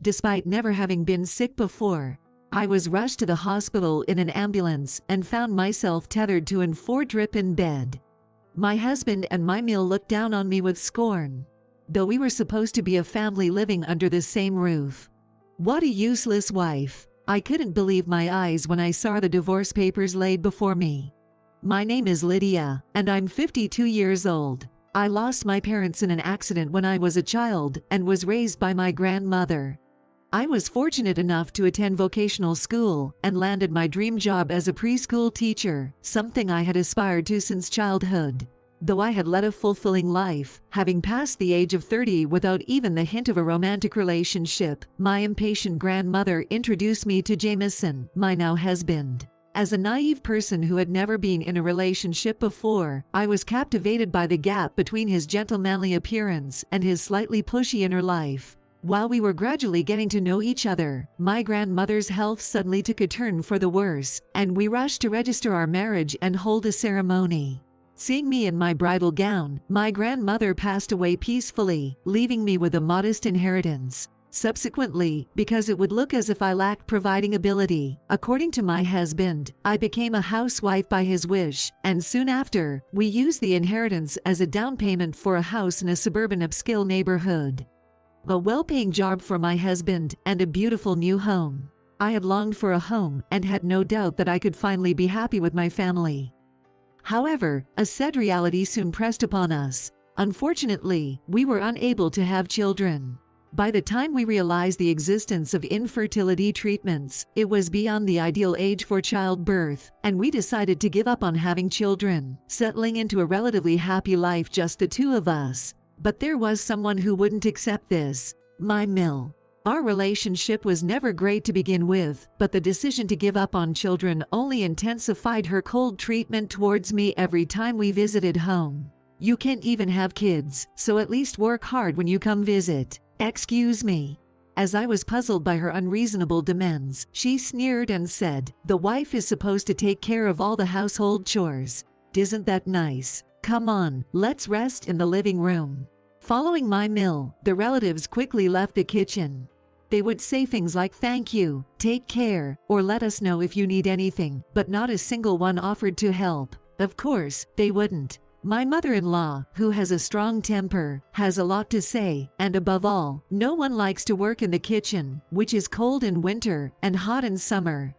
despite never having been sick before. I was rushed to the hospital in an ambulance and found myself tethered to an 4-drip in bed. My husband and my meal looked down on me with scorn, though we were supposed to be a family living under the same roof. What a useless wife. I couldn't believe my eyes when I saw the divorce papers laid before me. My name is Lydia, and I'm 52 years old. I lost my parents in an accident when I was a child and was raised by my grandmother. I was fortunate enough to attend vocational school and landed my dream job as a preschool teacher, something I had aspired to since childhood. Though I had led a fulfilling life, having passed the age of 30 without even the hint of a romantic relationship, my impatient grandmother introduced me to Jameson, my now husband. As a naive person who had never been in a relationship before, I was captivated by the gap between his gentlemanly appearance and his slightly pushy inner life. While we were gradually getting to know each other, my grandmother's health suddenly took a turn for the worse, and we rushed to register our marriage and hold a ceremony. Seeing me in my bridal gown, my grandmother passed away peacefully, leaving me with a modest inheritance. Subsequently, because it would look as if I lacked providing ability, according to my husband, I became a housewife by his wish, and soon after, we used the inheritance as a down payment for a house in a suburban upscale neighborhood. A well-paying job for my husband, and a beautiful new home. I had longed for a home and had no doubt that I could finally be happy with my family. However, a sad reality soon pressed upon us. Unfortunately, we were unable to have children. By the time we realized the existence of infertility treatments, it was beyond the ideal age for childbirth, and we decided to give up on having children, settling into a relatively happy life just the two of us. But there was someone who wouldn't accept this: my mill. Our relationship was never great to begin with, but the decision to give up on children only intensified her cold treatment towards me every time we visited home. "You can't even have kids, so at least work hard when you come visit. Excuse me." As I was puzzled by her unreasonable demands, she sneered and said, "The wife is supposed to take care of all the household chores. Isn't that nice? Come on, let's rest in the living room." Following my mill, the relatives quickly left the kitchen. They would say things like "thank you," "take care," or "let us know if you need anything," but not a single one offered to help. Of course, they wouldn't. My mother-in-law, who has a strong temper, has a lot to say, and above all, no one likes to work in the kitchen, which is cold in winter and hot in summer.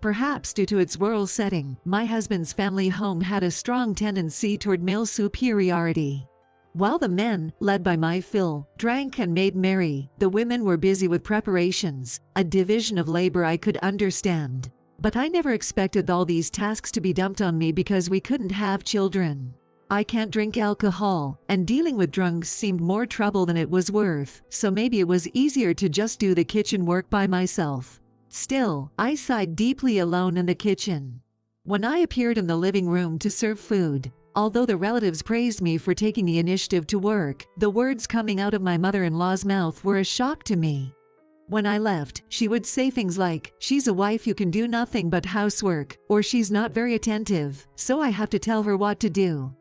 Perhaps due to its rural setting, my husband's family home had a strong tendency toward male superiority. While the men, led by my Phil, drank and made merry, the women were busy with preparations, a division of labor I could understand. But I never expected all these tasks to be dumped on me because we couldn't have children. I can't drink alcohol, and dealing with drunks seemed more trouble than it was worth, so maybe it was easier to just do the kitchen work by myself. Still, I sighed deeply alone in the kitchen. When I appeared in the living room to serve food, although the relatives praised me for taking the initiative to work, the words coming out of my mother-in-law's mouth were a shock to me. When I left, she would say things like, "She's a wife who can do nothing but housework," or "She's not very attentive, so I have to tell her what to do."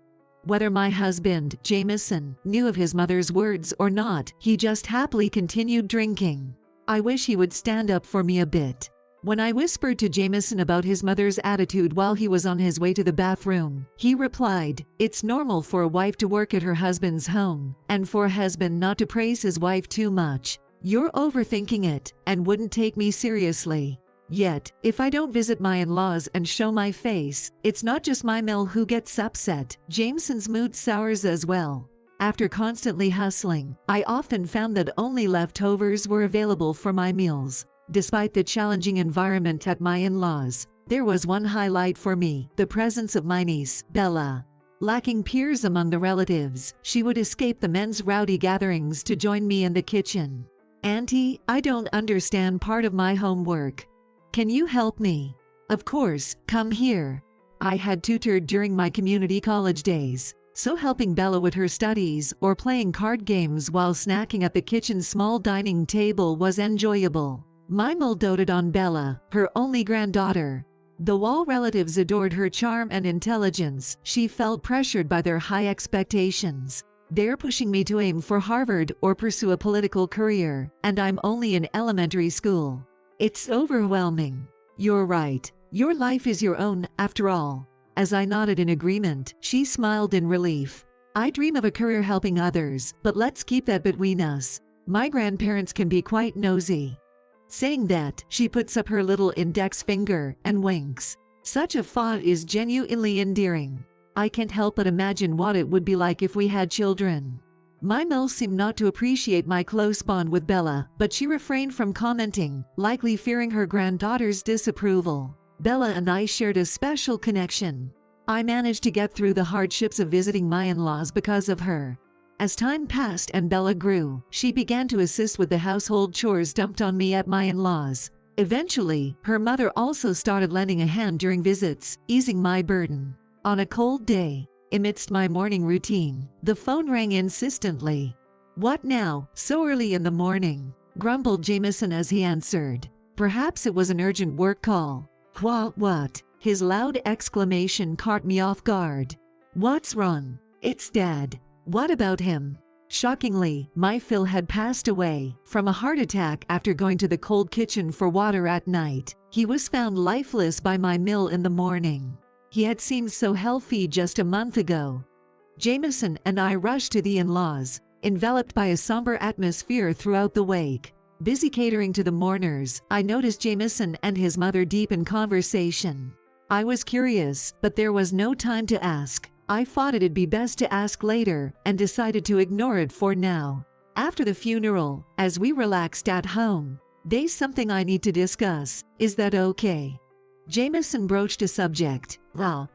Whether my husband, Jameson, knew of his mother's words or not, he just happily continued drinking. I wish he would stand up for me a bit. When I whispered to Jameson about his mother's attitude while he was on his way to the bathroom, he replied, "It's normal for a wife to work at her husband's home, and for a husband not to praise his wife too much. You're overthinking it, and wouldn't take me seriously." Yet, if I don't visit my in-laws and show my face, it's not just my Mel who gets upset. Jameson's mood sours as well. After constantly hustling, I often found that only leftovers were available for my meals. Despite the challenging environment at my in-laws, there was one highlight for me: the presence of my niece, Bella. Lacking peers among the relatives, she would escape the men's rowdy gatherings to join me in the kitchen. "Auntie, I don't understand part of my homework. Can you help me?" "Of course, come here." I had tutored during my community college days, so helping Bella with her studies or playing card games while snacking at the kitchen's small dining table was enjoyable. Mimel doted on Bella, her only granddaughter. Though all relatives adored her charm and intelligence, she felt pressured by their high expectations. They're pushing me to aim for Harvard or pursue a political career, and I'm only in elementary school. It's overwhelming. You're right. Your life is your own, after all. As I nodded in agreement, she smiled in relief. I dream of a career helping others, but let's keep that between us. My grandparents can be quite nosy. Saying that, she puts up her little index finger and winks. Such a thought is genuinely endearing. I can't help but imagine what it would be like if we had children. My Mel seemed not to appreciate my close bond with Bella, but she refrained from commenting, likely fearing her granddaughter's disapproval. Bella and I shared a special connection. I managed to get through the hardships of visiting my in-laws because of her. As time passed and Bella grew, she began to assist with the household chores dumped on me at my in-laws. Eventually, her mother also started lending a hand during visits, easing my burden. On a cold day, amidst my morning routine, the phone rang insistently. "What now, so early in the morning?" grumbled Jameson as he answered. Perhaps it was an urgent work call. What? His loud exclamation caught me off guard. "What's wrong?" "It's Dad." "What about him?" Shockingly, my Phil had passed away from a heart attack after going to the cold kitchen for water at night. He was found lifeless by my mill in the morning. He had seemed so healthy just a month ago. Jameson and I rushed to the in-laws, enveloped by a somber atmosphere throughout the wake. Busy catering to the mourners, I noticed Jameson and his mother deep in conversation. I was curious, but there was no time to ask. I thought it'd be best to ask later, and decided to ignore it for now. After the funeral, as we relaxed at home, "There's something I need to discuss. Is that okay?" Jameson broached a subject.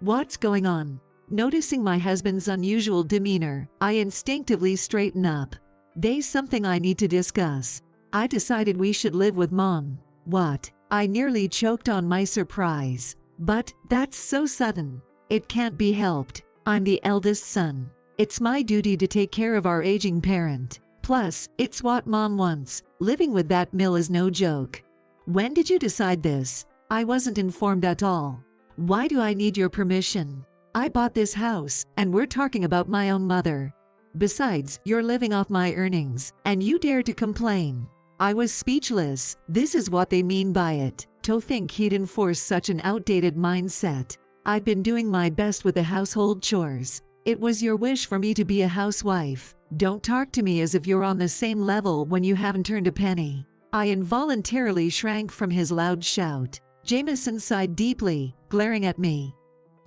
What's going on?" Noticing my husband's unusual demeanor, I instinctively straightened up. "There's something I need to discuss. I decided we should live with Mom." "What?" I nearly choked on my surprise. "But that's so sudden." "It can't be helped. I'm the eldest son. It's my duty to take care of our aging parent. Plus, it's what Mom wants. Living with that mill is no joke." "When did you decide this?" "I wasn't informed at all." "Why do I need your permission? I bought this house, and we're talking about my own mother. Besides, you're living off my earnings, and you dare to complain." I was speechless. This is what they mean by it. To think he'd enforce such an outdated mindset. "I've been doing my best with the household chores. It was your wish for me to be a housewife. Don't talk to me as if you're on the same level when you haven't earned a penny." I involuntarily shrank from his loud shout. Jameson sighed deeply, glaring at me.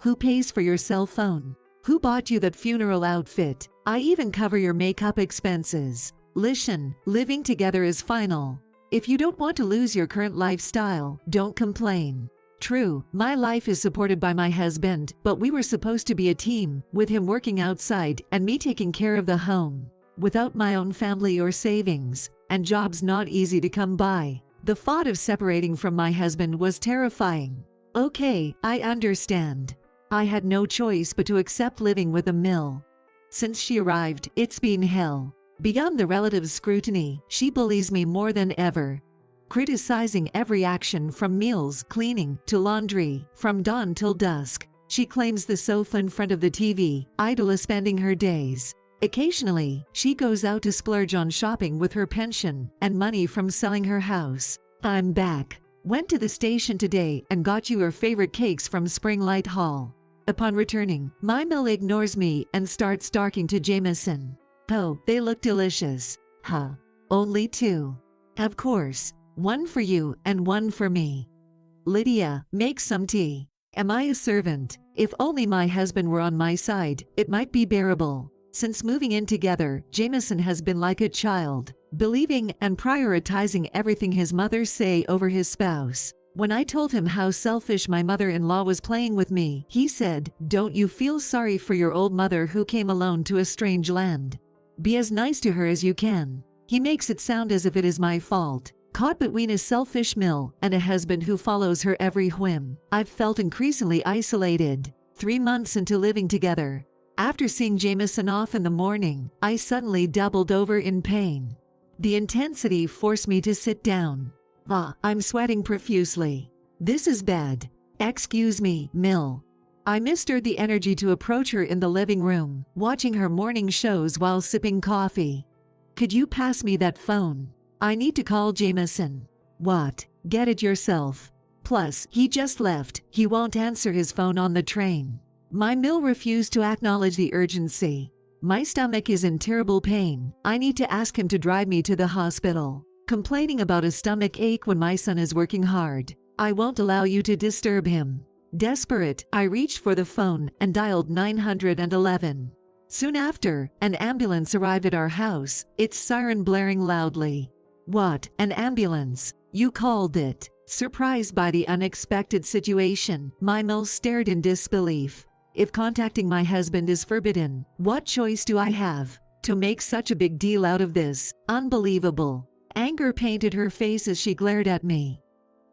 "Who pays for your cell phone? Who bought you that funeral outfit? I even cover your makeup expenses. Listen, living together is final. If you don't want to lose your current lifestyle, don't complain. True, my life is supported by my husband, but we were supposed to be a team, with him working outside and me taking care of the home. Without my own family or savings, and jobs not easy to come by, the thought of separating from my husband was terrifying." "Okay, I understand." I had no choice but to accept living with a mill. Since she arrived, it's been hell. Beyond the relative scrutiny, she bullies me more than ever. Criticizing every action from meals, cleaning, to laundry, from dawn till dusk. She claims the sofa in front of the TV, idle is spending her days. Occasionally, she goes out to splurge on shopping with her pension and money from selling her house. "I'm back. Went to the station today and got you your favorite cakes from Springlight Hall." Upon returning, my Mill ignores me and starts talking to Jameson. "Oh, they look delicious." "Huh. Only 2. "Of course. 1 for you and 1 for me." "Lydia, make some tea." Am I a servant? If only my husband were on my side, it might be bearable. Since moving in together, Jameson has been like a child, believing and prioritizing everything his mother say over his spouse. When I told him how selfish my mother-in-law was playing with me, he said, "Don't you feel sorry for your old mother who came alone to a strange land? Be as nice to her as you can." He makes it sound as if it is my fault. Caught between a selfish mill and a husband who follows her every whim, I've felt increasingly isolated. 3 months into living together, after seeing Jameson off in the morning, I suddenly doubled over in pain. The intensity forced me to sit down. I'm sweating profusely. This is bad. "Excuse me, Mill." I mustered the energy to approach her in the living room, watching her morning shows while sipping coffee. "Could you pass me that phone? I need to call Jameson." "What? Get it yourself. Plus, he just left, he won't answer his phone on the train." My mill refused to acknowledge the urgency. "My stomach is in terrible pain. I need to ask him to drive me to the hospital. Complaining about a stomach ache when my son is working hard. I won't allow you to disturb him." Desperate, I reached for the phone and dialed 911. Soon after, an ambulance arrived at our house, its siren blaring loudly. "What, an ambulance? You called it?" Surprised by the unexpected situation, my mill stared in disbelief. If contacting my husband is forbidden, what choice do I have? To make such a big deal out of this, unbelievable. Anger painted her face as she glared at me.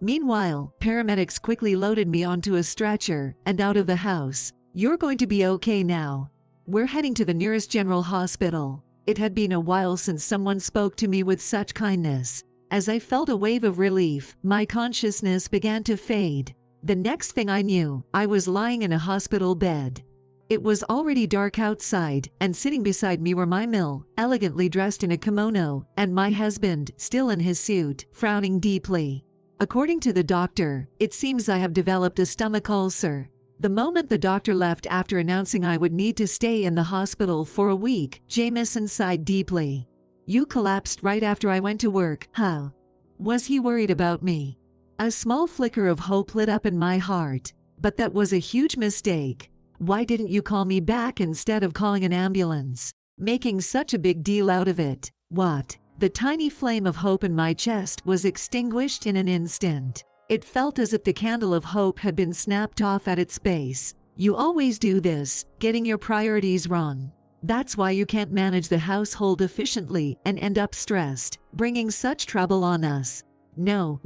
Meanwhile, paramedics quickly loaded me onto a stretcher and out of the house. "You're going to be okay now. We're heading to the nearest general hospital." It had been a while since someone spoke to me with such kindness. As I felt a wave of relief, my consciousness began to fade. The next thing I knew, I was lying in a hospital bed. It was already dark outside, and sitting beside me were my mill, elegantly dressed in a kimono, and my husband, still in his suit, frowning deeply. "According to the doctor, it seems I have developed a stomach ulcer." The moment the doctor left after announcing I would need to stay in the hospital for a week, Jameson sighed deeply. "You collapsed right after I went to work, huh?" Was he worried about me? A small flicker of hope lit up in my heart. But that was a huge mistake. Why didn't you call me back instead of calling an ambulance? Making such a big deal out of it. What? The tiny flame of hope in my chest was extinguished in an instant. It felt as if the candle of hope had been snapped off at its base. "You always do this, getting your priorities wrong. That's why you can't manage the household efficiently and end up stressed, bringing such trouble on us." No.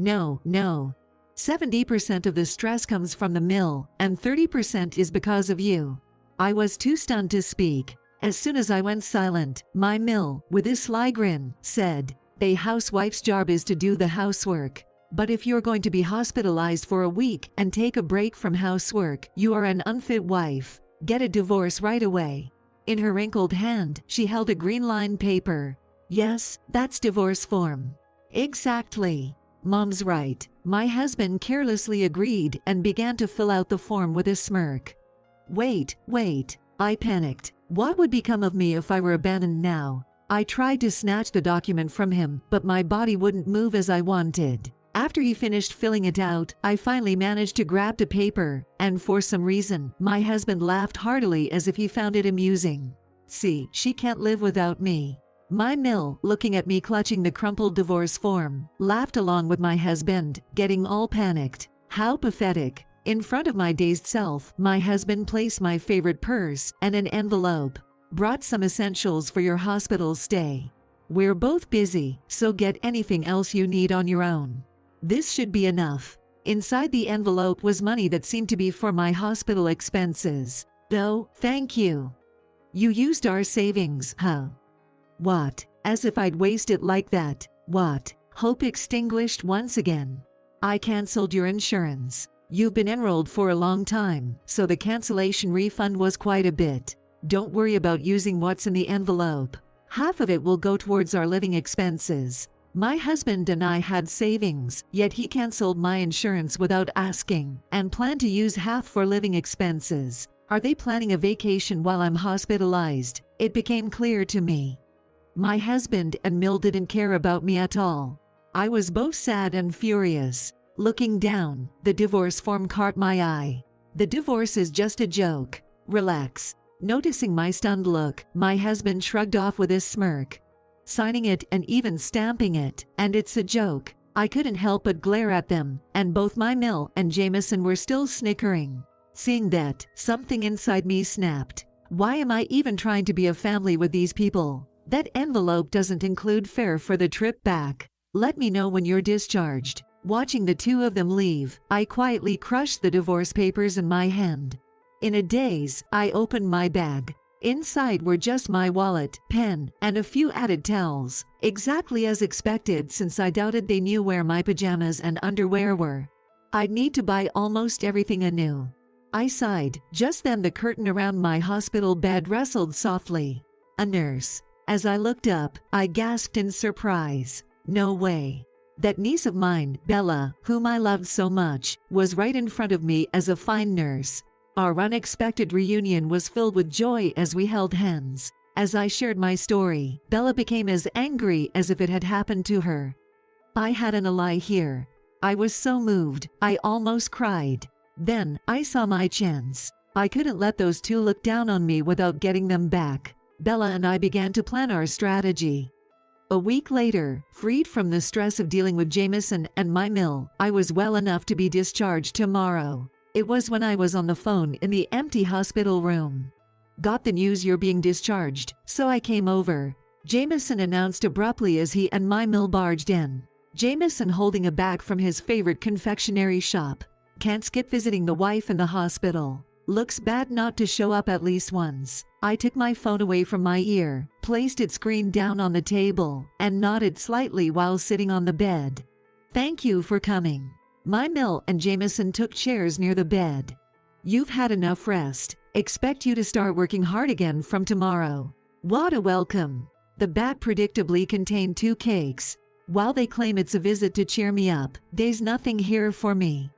70% of the stress comes from the mill, and 30% is because of you. I was too stunned to speak. As soon as I went silent, my mill, with a sly grin, said, "A housewife's job is to do the housework. But if you're going to be hospitalized for a week and take a break from housework, you are an unfit wife. Get a divorce right away." In her wrinkled hand, she held a green-lined paper. "Yes, that's divorce form." "Exactly. Mom's right." My husband carelessly agreed and began to fill out the form with a smirk. Wait. I panicked. What would become of me if I were abandoned now? I tried to snatch the document from him, but my body wouldn't move as I wanted. After he finished filling it out, I finally managed to grab the paper, and for some reason, my husband laughed heartily as if he found it amusing. "See, she can't live without me." My mill, looking at me clutching the crumpled divorce form, laughed along with my husband, getting all panicked. How pathetic. In front of my dazed self, my husband placed my favorite purse and an envelope. "Brought some essentials for your hospital stay. We're both busy, so get anything else you need on your own. This should be enough." Inside the envelope was money that seemed to be for my hospital expenses. "No, thank you." "You used our savings, huh?" What? As if I'd waste it like that. What? Hope extinguished once again. "I canceled your insurance. You've been enrolled for a long time, so the cancellation refund was quite a bit. Don't worry about using what's in the envelope. Half of it will go towards our living expenses." My husband and I had savings, yet he canceled my insurance without asking, and planned to use half for living expenses. Are they planning a vacation while I'm hospitalized? It became clear to me. My husband and Mill didn't care about me at all. I was both sad and furious. Looking down, the divorce form caught my eye. "The divorce is just a joke. Relax." Noticing my stunned look, my husband shrugged off with a smirk. Signing it and even stamping it, "And it's a joke." I couldn't help but glare at them, and both my Mill and Jameson were still snickering. Seeing that, something inside me snapped. Why am I even trying to be a family with these people? That envelope doesn't include fare for the trip back. Let me know when you're discharged. Watching the two of them leave, I quietly crushed the divorce papers in my hand. In a daze, I opened my bag. Inside were just my wallet, pen, and a few added towels, exactly as expected since I doubted they knew where my pajamas and underwear were. I'd need to buy almost everything anew. I sighed. Just then the curtain around my hospital bed rustled softly. A nurse. As I looked up, I gasped in surprise. No way. That niece of mine, Bella, whom I loved so much, was right in front of me as a fine nurse. Our unexpected reunion was filled with joy as we held hands. As I shared my story, Bella became as angry as if it had happened to her. I hadn't a lie here. I was so moved, I almost cried. Then, I saw my chance. I couldn't let those two look down on me without getting them back. Bella and I began to plan our strategy. A week later, freed from the stress of dealing with Jameson and my mill, I was well enough to be discharged tomorrow. It was when I was on the phone in the empty hospital room. Got the news you're being discharged, so I came over. Jameson announced abruptly as he and my mill barged in. Jameson holding a bag from his favorite confectionery shop. Can't skip visiting the wife in the hospital. Looks bad not to show up at least once. I took my phone away from my ear, placed its screen down on the table, and nodded slightly while sitting on the bed. Thank you for coming. My mill and Jameson took chairs near the bed. You've had enough rest. Expect you to start working hard again from tomorrow. What a welcome. The bag predictably contained 2 cakes. While they claim it's a visit to cheer me up, there's nothing here for me.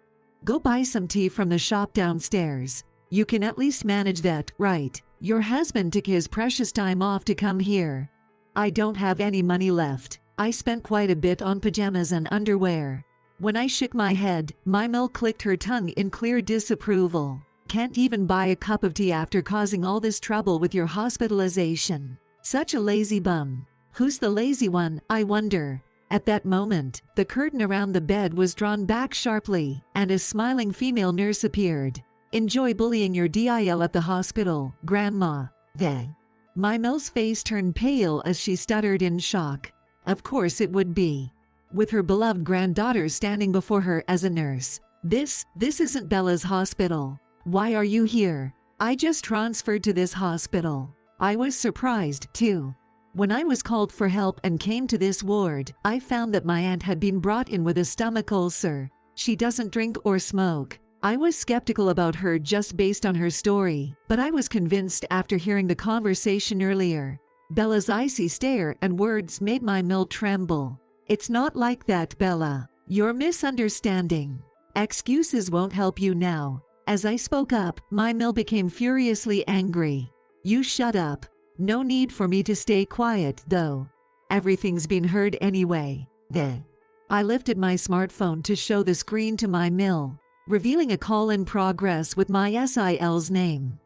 Go buy some tea from the shop downstairs. You can at least manage that, right? Your husband took his precious time off to come here. I don't have any money left. I spent quite a bit on pajamas and underwear. When I shook my head, my mill clicked her tongue in clear disapproval. Can't even buy a cup of tea after causing all this trouble with your hospitalization. Such a lazy bum. Who's the lazy one, I wonder? At that moment, the curtain around the bed was drawn back sharply, and a smiling female nurse appeared. Enjoy bullying your DIL at the hospital, Grandma. Then, my mill's face turned pale as she stuttered in shock. Of course it would be. With her beloved granddaughter standing before her as a nurse. This isn't Bella's hospital. Why are you here? I just transferred to this hospital. I was surprised, too. When I was called for help and came to this ward, I found that my aunt had been brought in with a stomach ulcer. She doesn't drink or smoke. I was skeptical about her just based on her story, but I was convinced after hearing the conversation earlier. Bella's icy stare and words made my mill tremble. It's not like that, Bella. You're misunderstanding. Excuses won't help you now. As I spoke up, my mill became furiously angry. You shut up. No need for me to stay quiet, though. Everything's been heard anyway. Then, I lifted my smartphone to show the screen to my mill, revealing a call in progress with my SIL's name.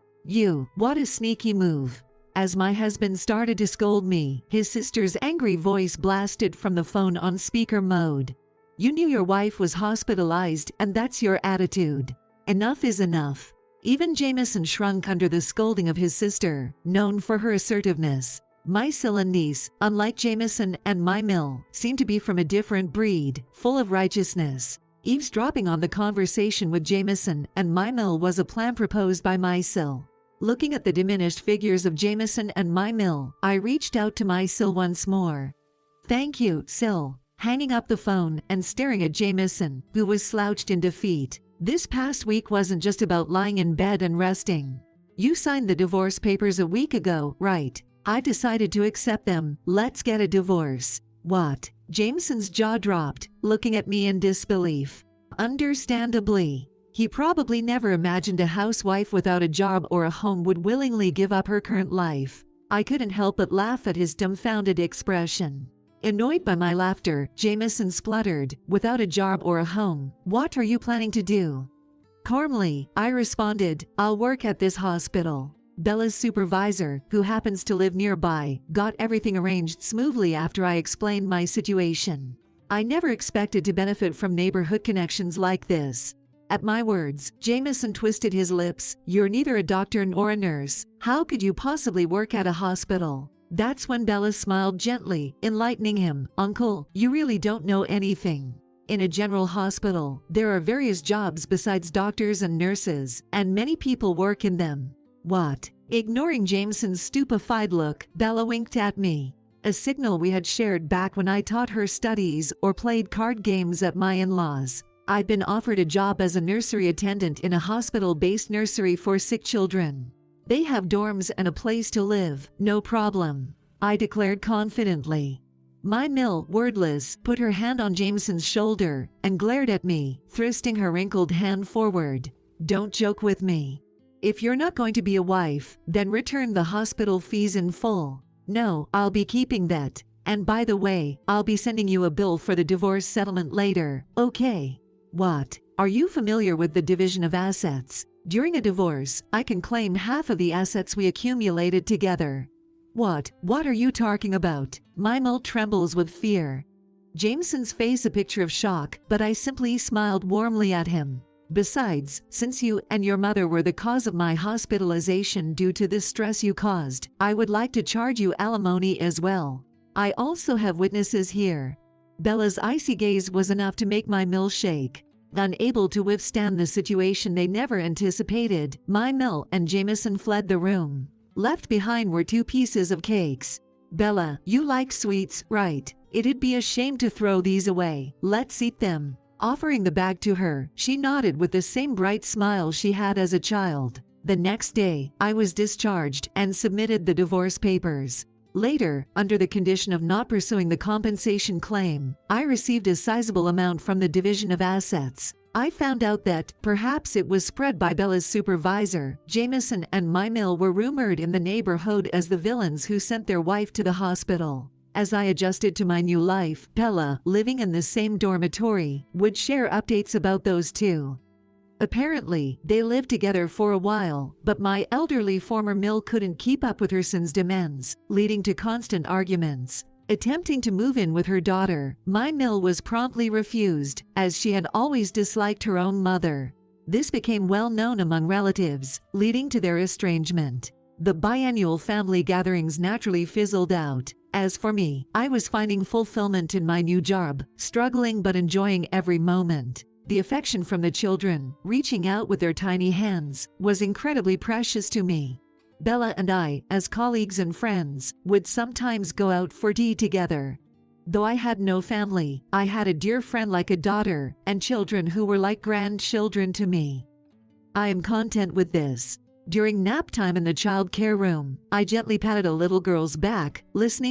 What a sneaky move. As my husband started to scold me, his sister's angry voice blasted from the phone on speaker mode. You knew your wife was hospitalized, and that's your attitude. Enough is enough. Even Jameson shrunk under the scolding of his sister, known for her assertiveness. My Scylla niece, unlike Jameson and my mill, seemed to be from a different breed, full of righteousness. Eavesdropping on the conversation with Jameson and my mill was a plan proposed by my Syl. Looking at the diminished figures of Jameson and my mill, I reached out to my Syl once more. Thank you, Syl. Hanging up the phone and staring at Jameson, who was slouched in defeat. This past week wasn't just about lying in bed and resting. You signed the divorce papers a week ago, right? I decided to accept them. Let's get a divorce. What? Jameson's jaw dropped, looking at me in disbelief. Understandably. He probably never imagined a housewife without a job or a home would willingly give up her current life. I couldn't help but laugh at his dumbfounded expression. Annoyed by my laughter, Jameson spluttered, without a job or a home, what are you planning to do? Calmly, I responded, I'll work at this hospital. Bella's supervisor, who happens to live nearby, got everything arranged smoothly after I explained my situation. I never expected to benefit from neighborhood connections like this. At my words, Jameson twisted his lips. You're neither a doctor nor a nurse. How could you possibly work at a hospital? That's when Bella smiled gently, enlightening him. Uncle, you really don't know anything. In a general hospital, there are various jobs besides doctors and nurses, and many people work in them. What? Ignoring Jameson's stupefied look, Bella winked at me. A signal we had shared back when I taught her studies or played card games at my in-laws. I'd been offered a job as a nursery attendant in a hospital-based nursery for sick children. They have dorms and a place to live, no problem, I declared confidently. My Mill, wordless, put her hand on Jameson's shoulder and glared at me, thrusting her wrinkled hand forward. Don't joke with me. If you're not going to be a wife, then return the hospital fees in full. No, I'll be keeping that. And by the way, I'll be sending you a bill for the divorce settlement later, okay? What? Are you familiar with the division of assets? During a divorce, I can claim half of the assets we accumulated together. What are you talking about? My Mill trembles with fear. Jameson's face a picture of shock, but I simply smiled warmly at him. Besides, since you and your mother were the cause of my hospitalization due to the stress you caused, I would like to charge you alimony as well. I also have witnesses here. Bella's icy gaze was enough to make my Mill shake. Unable to withstand the situation they never anticipated, my Mill and Jameson fled the room. Left behind were 2 pieces of cakes. Bella, you like sweets, right? It'd be a shame to throw these away. Let's eat them. Offering the bag to her, she nodded with the same bright smile she had as a child. The next day, I was discharged and submitted the divorce papers. Later, under the condition of not pursuing the compensation claim, I received a sizable amount from the division of assets. I found out that, perhaps it was spread by Bella's supervisor, Jameson and my Mill were rumored in the neighborhood as the villains who sent their wife to the hospital. As I adjusted to my new life, Bella, living in the same dormitory, would share updates about those two. Apparently, they lived together for a while, but my elderly former Mill couldn't keep up with her son's demands, leading to constant arguments. Attempting to move in with her daughter, my Mill was promptly refused, as she had always disliked her own mother. This became well known among relatives, leading to their estrangement. The biannual family gatherings naturally fizzled out. As for me, I was finding fulfillment in my new job, struggling but enjoying every moment. The affection from the children, reaching out with their tiny hands, was incredibly precious to me. Bella and I, as colleagues and friends, would sometimes go out for tea together. Though I had no family, I had a dear friend like a daughter, and children who were like grandchildren to me. I am content with this. During nap time in the child care room, I gently patted a little girl's back, listening